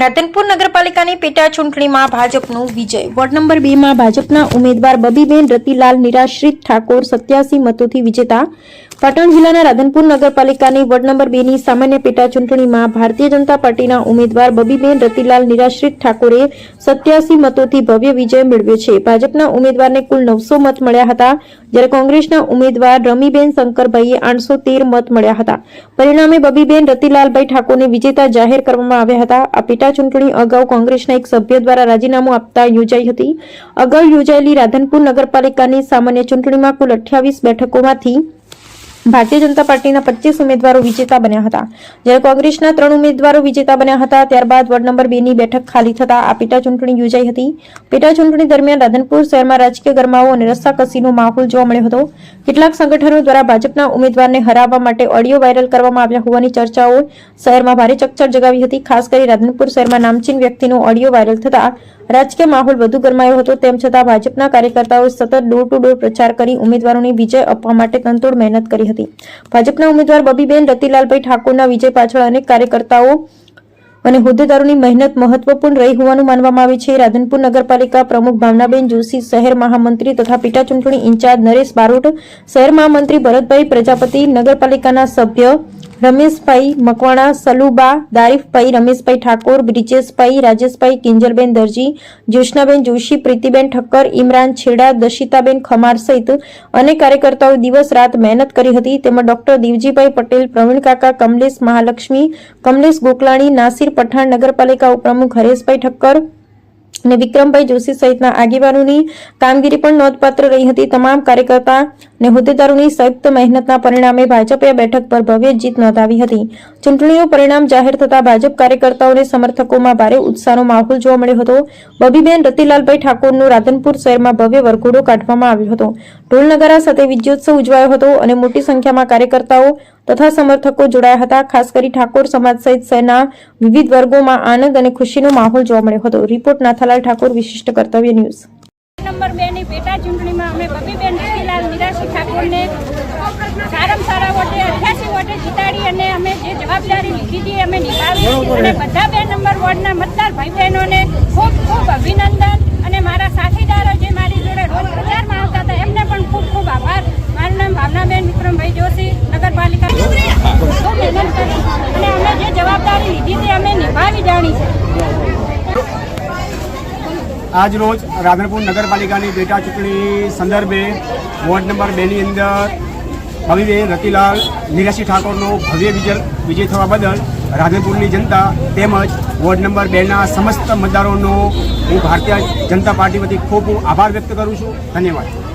રાધનપુર નગરપાલિકાની પેટા ચૂંટણીમાં ભાજપનો વિજય। વોર્ડ નંબર 2 માં ભાજપના ઉમેદવાર બબીબેન રતિલાલ નિરાશ્રિત ઠાકોર 87 મતોથી વિજેતા। પાટણ જિલ્લાના રાધનપુર નગરપાલિકાની વોર્ડ નંબર 2 ની સામાન્ય પેટા ચૂંટણીમાં ભારતીય જનતા પાર્ટીના ઉમેદવાર બબીબેન રતિલાલ નિરાશ્રિત ઠાકોરે 87 મતોથી ભવ્ય વિજય મેળવ્યો છે। ભાજપના ઉમેદવારને કુલ 900 મત મળ્યા હતા, જ્યારે કોંગ્રેસના ઉમેદવાર રમીબેન શંકરભાઈએ 813 મત મળ્યા હતા। પરિણામે બબીબેન રતિલાલભાઈ ઠાકોરને વિજેતા જાહેર કરવામાં આવ્યા હતા। આ પેટા ચૂંટણી અગાઉ કોંગ્રેસના એક સભ્ય દ્વારા રાજીનામું આપતા યોજાઈ હતી। અગાઉ યોજાયેલી રાધનપુર નગરપાલિકાની સામાન્ય ચૂંટણીમાં કુલ 28 બેઠકોમાંથી ભારતીય જનતા પાર્ટીના 25 ઉમેદવારો વિજેતા બન્યા હતા, જ્યારે કોંગ્રેસના 3 ઉમેદવારો વિજેતા બન્યા હતા। ત્યારબાદ વોર્ડ નંબર 2 ની બેઠક ખાલી થતા આ પેટા ચૂંટણી યોજાઈ હતી। પેટા ચૂંટણી દરમિયાન રાધનપુર શહેરમાં રાજકીય ગરમાવો અને રસ્સાકસીનો માહોલ જોવા મળ્યો હતો। કેટલાક સંગઠનો દ્વારા ભાજપના ઉમેદવારને હરાવવા માટે ઓડિયો વાયરલ કરવામાં આવ્યા હોવાની ચર્ચાઓ શહેરમાં ભારે ચકચાર જગાવી હતી। ખાસ કરી રાધનપુર શહેરમાં નામચીન વ્યક્તિનો ઓડિયો વાયરલ થતા રાજકીય માહોલ વધુ ગરમાયો હતો। તેમ છતાં ભાજપના કાર્યકર્તાઓએ સતત ડોર ટુ ડોર પ્રચાર કરી ઉમેદવારોને વિજય આપવા માટે તનતોડ મહેનત કરી હતી। ભાજપના ઉમેદવાર બબીબેન રતિલાલભાઈ ઠાકોરના વિજય પાછળ અનેક કાર્યકર્તાઓ અને હોદ્દેદારોની મહેનત મહત્વપૂર્ણ રહી હોવાનું માનવામાં આવે છે। રાધનપુર નગરપાલિકા પ્રમુખ ભાવનાબેન જોશી, શહેર મહામંત્રી તથા પેટા ચૂંટણી ઇન્ચાર્જ નરેશ બારોટ, શહેર મહામંત્રી ભરતભાઈ પ્રજાપતિ, નગરપાલિકાના સભ્ય રમેશભાઈ મકવાણા, સલુબા, દારીફભાઈ, રમેશભાઈ ઠાકોર, બ્રિજેશભાઈ, રાજેશભાઈ, કિંજલબેન દરજી, જ્યોત્સનાબેન જોશી, પ્રીતિબેન ઠક્કર, ઇમરાન છેડા, દશિતાબેન ખમાર સહિત અનેક કાર્યકર્તાઓ દિવસ રાત મહેનત કરી હતી। તેમાં ડોક્ટર દેવજીભાઈ પટેલ, પ્રવીણ કાકા, કમલેશ મહાલક્ષ્મી, કમલેશ ગોકલાણી, નાસિર પઠાણ, નગરપાલિકા ઉપપ્રમુખ હરેશભાઈ ઠક્કર અને વિક્રમભાઈ જોશી સહિતના આગેવાનોની કામગીરી પણ નોંધપાત્ર રહી હતી। તમામ કાર્યકર્તા અને હોદ્દેદારોની સંયુક્ત મહેનતના પરિણામે ભાજપે આ બેઠક પર ભવ્ય જીત નોંધાવી હતી। ચૂંટણીનું પરિણામ જાહેર થતા ભાજપ કાર્યકર્તાઓ અને સમર્થકોમાં ભારે ઉત્સાહનો માહોલ જોવા મળ્યો હતો। બબીબેન રતિલાલભાઈ ઠાકોરનો રાધનપુર શહેરમાં ભવ્ય વરઘોડો કાઢવામાં આવ્યો હતો। ઢોલ નગારા સાથે વિજયોત્સવ ઉજવાયો હતો અને મોટી સંખ્યામાં કાર્યકર્તાઓ તથા સમર્થકો જોડાયા હતા। ખાસ કરી ઠાકોર સમાજ સહિત શહેરના વિવિધ વર્ગોમાં આનંદ અને ખુશીનો માહોલ જોવા મળ્યો હતો। રિપોર્ટ નાથાલાલ ઠાકોર, વિશિષ્ટ કર્તવ્ય ન્યૂઝ। નંબર 2 ની પેટા ચૂંટણીમાં અમે બબીબેન રતિલાલ નિરાશ્રિત ઠાકોરને સારામાં સારા વોટે 88 વોટે જીતાડી અને અમે જે જવાબદારી લીધી હતી અમે નિભાવી અને બધા 2 નંબર વોર્ડના મતદાર ભાઈ બહેનોને ખૂબ ખૂબ અભિનંદન અને મારા સાથીદારો જે મારી જોડે રોજ પ્રચારમાં આવતા હતા એમને પણ ખૂબ ખૂબ આભાર। મારું નામ ભાવનાબેન વિક્રમભાઈ જોશી, નગરપાલિકા ખૂબ મહેનત કરી અને અમે જે જવાબદારી લીધી હતી અમે નિભાવી જાણી છે। આજ રોજ રાધનપુર નગરપાલિકાની પેટા ચૂંટણી સંદર્ભે વોર્ડ નંબર 2 ની અંદર બબીબેન રતિલાલ નિરાશ્રિત ઠાકોરનો ભવ્ય વિજય થવા બદલ રાધનપુરની જનતા તેમજ વોર્ડ નંબર 2 ના સમસ્ત મતદારોનો હું ભારતીય જનતા પાર્ટી વતી ખૂબ આભાર વ્યક્ત કરું છું। ધન્યવાદ।